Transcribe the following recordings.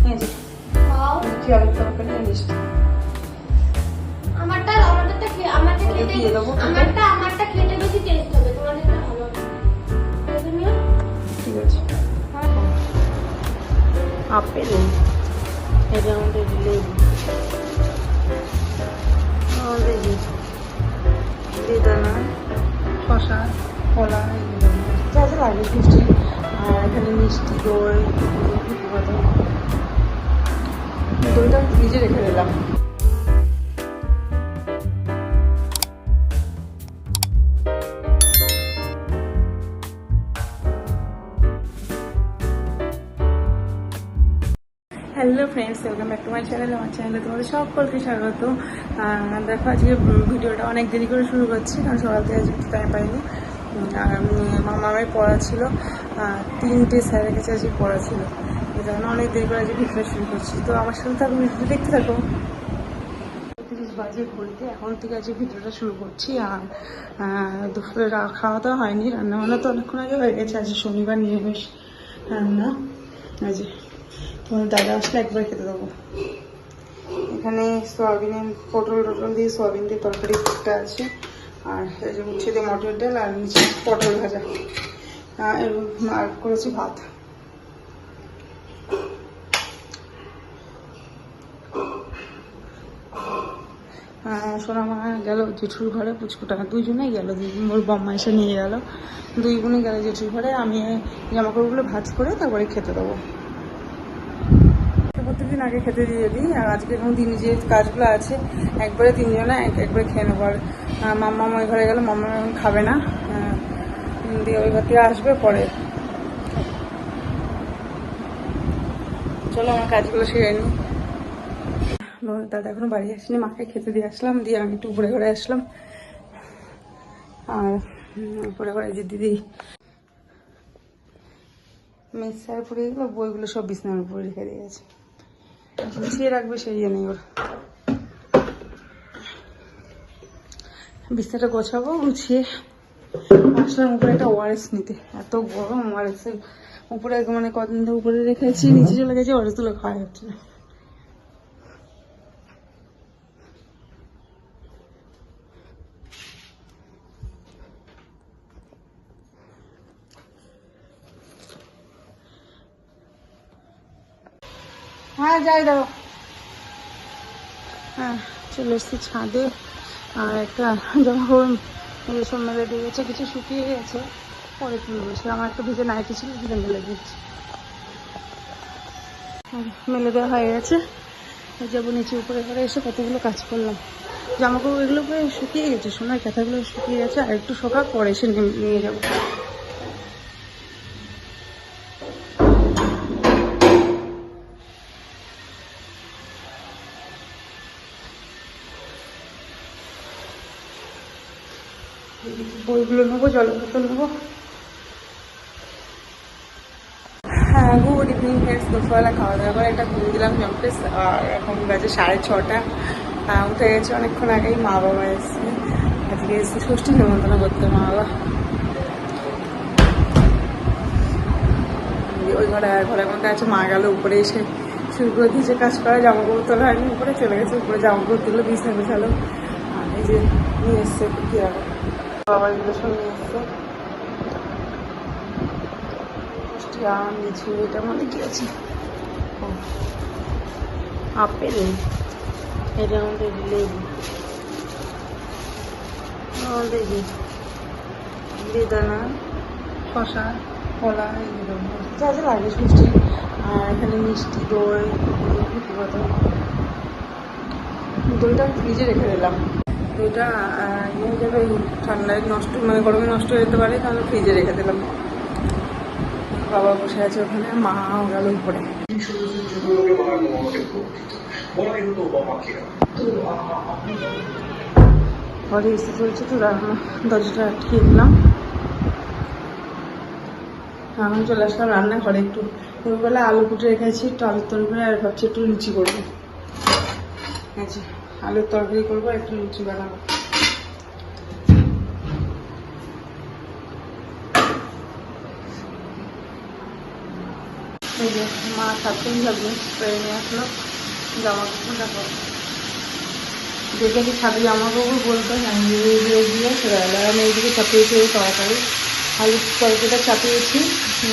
আলুর তরকারি মিষ্টি আমারটা খেতে বেশি টেস্ট হবে, তোমাদেরটা ভালো হবে। ঠিক আছে। আপেল, এটা আমাদের লেবু, আমাদের বেদানা, শশা, কলা, এগুলো যা যা লাগে মিষ্টি। আর এখানে মিষ্টি দই, দইটা ফ্রিজে রেখে দিলাম। Hello friends, welcome back to my channel. আমার চ্যানেলে তোমাদের সকলকে স্বাগত। দেখো আজকে ভিডিওটা অনেক দেরি করে শুরু করছি, কারণ সকাল থেকে আজকে একটু টাইম পাইনি। আর মামার পড়া ছিল, 3টে স্যারের কাছে আজকে পড়া ছিল, এই জন্য অনেক দেরি করে আজকে ভিডিওটা শুরু করছি। তো আমার সাথে থাকো, ভিডিওটা দেখতে থাকো। 30 বাজে ঘুরতে এখন থেকে আজকে ভিডিওটা শুরু করছি। আর দুপুরে খাওয়া দাওয়া হয়নি, রান্নাবান্না তো অনেকক্ষণ আগে হয়ে গেছে। আজকে শনিবার নিরামিষ রান্না। আজ তোমার দাদা আসলে একবার খেতে দেবো। এখানে সয়াবিনের পটল দিয়ে সয়াবিন দিয়ে তরকারি একটা আছে, আর এই যে উচ্ছে দিয়ে মটর ডাল, আর নিচে পটল ভাজা, আর করেছি ভাত। সোনামা গেল জেঠুর ঘরে, পুচকুটা দুইজনেই গেল, ওর বম্মা এসে নিয়ে গেল, দুই বোনই গেল জেঠুর ঘরে। আমি জামাকাপড়গুলো ভাজ করে তারপরে খেতে দেবো। প্রত্যেকদিন আগে খেতে দিয়ে দিই, আর আজকে এখন দিন যে কাজগুলো আছে একবারে তিনজনে একবারে খেয়ে নেবো। আর মাম্মা ওই ঘরে গেল, মাম্মা এখন খাবে না, দিয়ে ওই ঘর থেকে আসবে পরে। চলো আমার কাজগুলো সেরে নিই। দাদা এখনো বাড়ি আসেনি, মাকে খেতে দিয়ে আসলাম, দিয়ে আমি একটু উপরে ঘরে আসলাম। আর উপরে ঘরে যে দিদি মেসার পরে গেলো, বইগুলো সব বিছানার উপরে রেখে দিয়ে গেছে, গুছিয়ে রাখবে সেই জন্যই ওর। বিছানাটা গোছাবো, গুছিয়ে আসলাম উপরে একটা ওয়ারেস নিতে। এত গরম, ওয়ারেসের উপরে মানে কদিন ধরে উপরে রেখেছি, নিচে চলে গেছে, ওয়ারেস তুলে খাওয়া যাচ্ছে না। হ্যাঁ যাই দাও। হ্যাঁ চলে এসছি ছাদে, আর একটা জামাকাপড় সব মেলে দিয়ে গেছে, কিছু শুকিয়ে গেছে, পরে তুলবো। সে আমার একটা ভিজে নাইটি ছিল, ভিজে মেলে দিচ্ছি, মেলে দেওয়া হয়ে গেছে। যাবো নিচে, উপরে করে এসে কতগুলো কাজ করলাম। জামাকাপড় এগুলো পুরো শুকিয়ে গেছে, সোনার কাঁথাগুলো শুকিয়ে গেছে, আর একটু শোকাক পরে এসে নিয়ে যাবো। বইগুলো নেবো, জলের বোতল নেবো। হ্যাঁ গুড ইভিনিং ফ্রেন্ডস, দুপুরবেলা খাওয়া দাওয়া করে একটা ঘুরে দিলাম জম্পেস। আর এখন বাজে 6:30, উঠে গেছে অনেকক্ষণ আগেই। মা বাবা এসছে, আজকে এসে ষষ্ঠী নিমন্ত্রণ করতে মা বাবা। ওই ঘরের মধ্যে আছে, মা গেল উপরে এসে শুরু করে দিয়েছে কাজ করা। জামাকাপড় তোলা হয়নি, উপরে চলে গেছে, উপরে জামাকাপড় তুলে বিছানা গোছালো। আর এই যে নিয়ে এসছে কি রাখো, বাবা এগুলো সব নিয়ে এসছে। আম লিচু, এটার মধ্যে কি আছে, আপেল, এটার মধ্যে লেবু, আমাদের বেদানা, শশা, কলা, এগুলো যা যা লাগে মিষ্টি। আর এখানে মিষ্টি দই, দইটা আমি ফ্রিজে রেখে দিলাম। দইটা নিয়ে যাবে ঠান্ডায় নষ্ট, মানে গরমে নষ্ট হয়ে যেতে পারে, তাহলে ফ্রিজে রেখে দিলাম। বাবা বসে আছে ওখানে, মাও গেল উপরে। ঘরে এসে চলছে তো, দরজাটা আটকিয়ে দিলাম। আমি চলে আসলাম রান্নাঘরে। একটু দুপুরবেলা আলু কুটে রেখেছি, একটু আলুর তরকারি, আর ভাবছি একটু লুচি করবো। আচ্ছা আলুর তরকারি করবো, একটু লুচি বানাবো। এই যে মা ছাড়তেই যাবে, ট্রেনে নিয়ে আসলো জামা কাপড়। দেখো দেখে কি ছাদে জামা কাপড় বলতে হ্যাঁ দিয়ে চলে গেলো। আমি এইদিকে চাপিয়েছি এই তরকারি, আলু তরকারিটা চাপিয়েছি,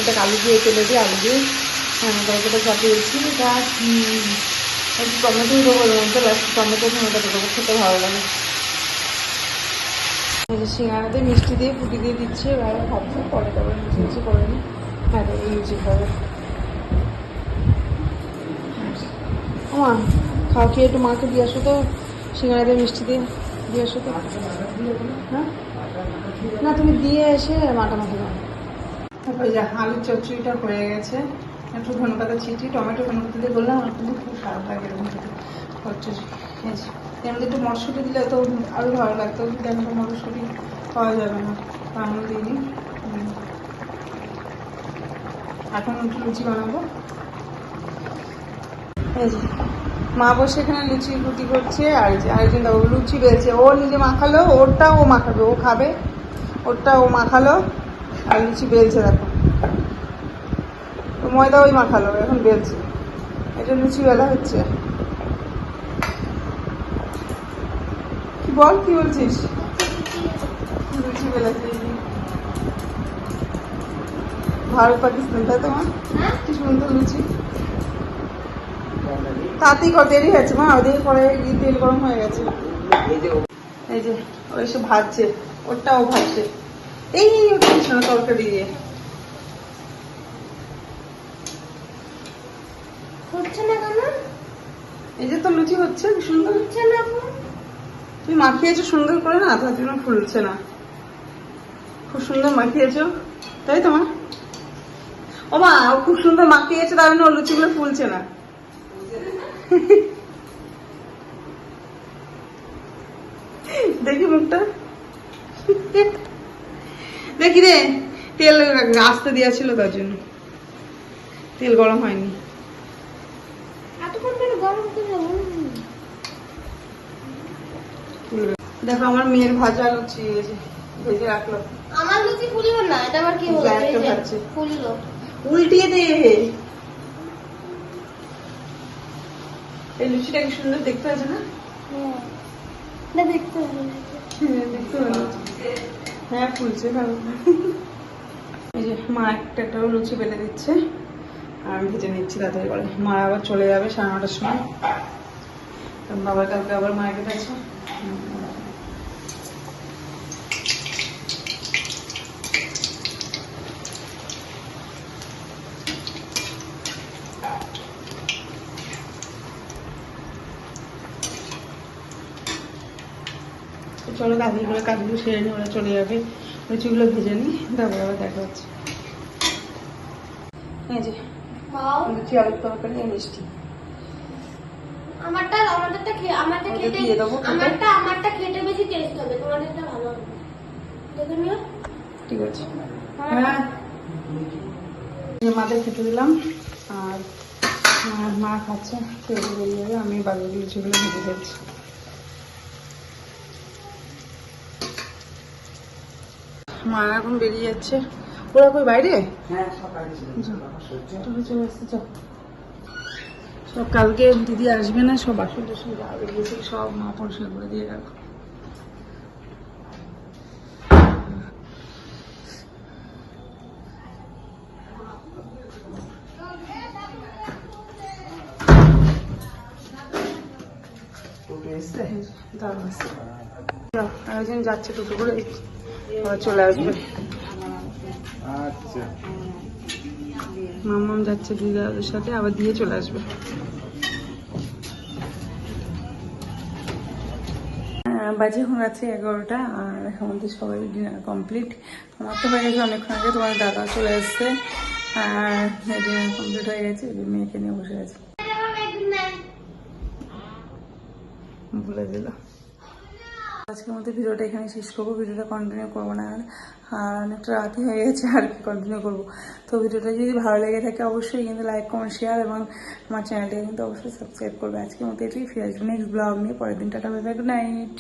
এটা আলু দিয়ে তেলে দিয়ে আলু দিয়ে তরকারিটা চাপিয়েছি। এটা একটু টমেটো দেবো ওর মধ্যে, লাস্ট টমেটো টমেটো দেবো, খেতে ভালো লাগে। এই যে সিঙ্গাড়াতে মিষ্টি দিয়ে ফুটি দিয়ে দিচ্ছে, এবার ভাবছি পরে তারপরে লুচি লুচি করে নিই। হ্যাঁ লুচি খাবে। মা খাও, খেয়ে একটু মাকে দিয়ে আসো তো, সিঙ্গাড়া দিয়ে মিষ্টি দিয়ে আসো তো। হ্যাঁ না, তুমি দিয়ে এসে মাটা মাখে দাও। তারপরে যা আলুর চচ্চড়িটা হয়ে গেছে, একটু ধনেপাতা ছিটি, টমেটো ধনেপাতা দিয়ে বললাম, আমার কিন্তু খুব স্বাদ লাগে এরকম খেতে চচ্চড়ি। এর মধ্যে একটু মটরশুঁটি দিলে তো আরও ভালো লাগতো, কিন্তু এখন মটরশুঁটি পাওয়া যাবে না, আমি দিইনি। এখন একটু লুচি বানাবো। এই যে মা বসে এখানে লুচি রুটি করছে, আর যে আরেকজন দেখো লুচি বেলছে, ও নিজে মাখালো, ওরটা ও মাখাবে, ও খাবে, ওরটা ও মাখালো আর লুচি বেলছে। দেখো ময়দা ওই মাখালো, এখন বেলছে, এটা লুচি বেলা হচ্ছে। কি বল, কি বলছিস? লুচি বেলাচ্ছে। ভারত পাকিস্তান, তাই তোমার কি সুন্দর লুচি। তাতেই কত দেরি হয়েছে মা, ওদিকে পরে তেল গরম হয়ে গেছে। এই যে ওই সব ভাজছে, ওটাও ভাজছে, এই ওটা তরকারি দিয়ে। হচ্ছে না কেন? এই যে তো লুচি হচ্ছে, কি সুন্দর হচ্ছে না তুমি মাখিয়েছো সুন্দর করে, না তার জন্য ফুলছে না। খুব সুন্দর মাখিয়েছো, তাই তো মা? ও মা, ও খুব সুন্দর মাখিয়েছে, তার জন্য ওর লুচিগুলো ফুলছে না। দেখি মুখটা, দেখি রে, তেল আস্তে দেওয়া ছিল তার জন্য, তেল গরম হয়নি। এতক্ষণ ধরে গরম করে দেখো আমার মেয়ের ভাজা লুচি ভেজে রাখলো। আমার লুচি ফুলিও না, এটা আবার কি হলো? একটা ভাজছে, ফুললো, উল্টিয়ে দে। এই লুচিটা কি সুন্দর দেখতে আছে না? না দেখতে হবে না। দেখতে ভালো লাগছে। হ্যাঁ ফুলছে ভালো। এই যে মা একটা একটা লুচি বেলে দিচ্ছে, আর আমি ভেজে নিচ্ছি তাড়াতাড়ি করে। মা আবার চলে যাবে 9:30টার সময়, বাবার কালকে আবার মার্কেট আছে। চলো তাড়াতাড়ি করে কাজগুলো সেরে নিই, ওরা চলে যাবে, লুচিগুলো ভেজে নিই, তারপরে আবার দেখা হচ্ছে। এই যে লুচি আলুর তরকারি আর মিষ্টি। আমারটা খেতে বেশি টেস্ট হবে, তোমাদেরটা ভালো হবে। দেখে নিও, ঠিক আছে। হ্যাঁ মাদের খেতে দিলাম, আর মা খাচ্ছে, খেয়ে বেরিয়ে যাবে, আমি বাকি লুচিগুলো ভেজে যাচ্ছি। মা এখন বেরিয়ে যাচ্ছে, ওরা কই বাইরে? চলে আসছে সব, কালকে দিদি আসবে না, সব বাসন টাসন যা বেরিয়েছে সব মা পরিষ্কার করে দিয়ে রাখো। একজন যাচ্ছে টোটো করে, চলে আসবে। মামাম যাচ্ছে দিদাদের সাথে, আবার দিয়ে চলে আসবে। বাজে এখন আছে 11টা, আর আমাদের সবাই ডিনার কমপ্লিট। আমার তো হয়ে গেছে অনেকক্ষণ আগে, তোমার দাদা চলে আসছে, আর ডিনার কমপ্লিট হয়ে গেছে, মেয়েকে নিয়ে বসে আছে। ভুলে দিল। আজকের মধ্যে ভিডিওটা এখানে শেষ করবো, ভিডিওটা কন্টিনিউ করবো না, আর অনেকটা রাতই হয়ে গেছে আর কি কন্টিনিউ করবো। তো ভিডিওটা যদি ভালো লেগে থাকে অবশ্যই কিন্তু লাইক কমেন্ট শেয়ার, এবং আমার চ্যানেলটাকে কিন্তু অবশ্যই সাবস্ক্রাইব করবে। আজকের মতো এটাই, ফিরে আসবো নেক্সট ব্লগ নিয়ে পরের দিন। Tata bye bye, good night.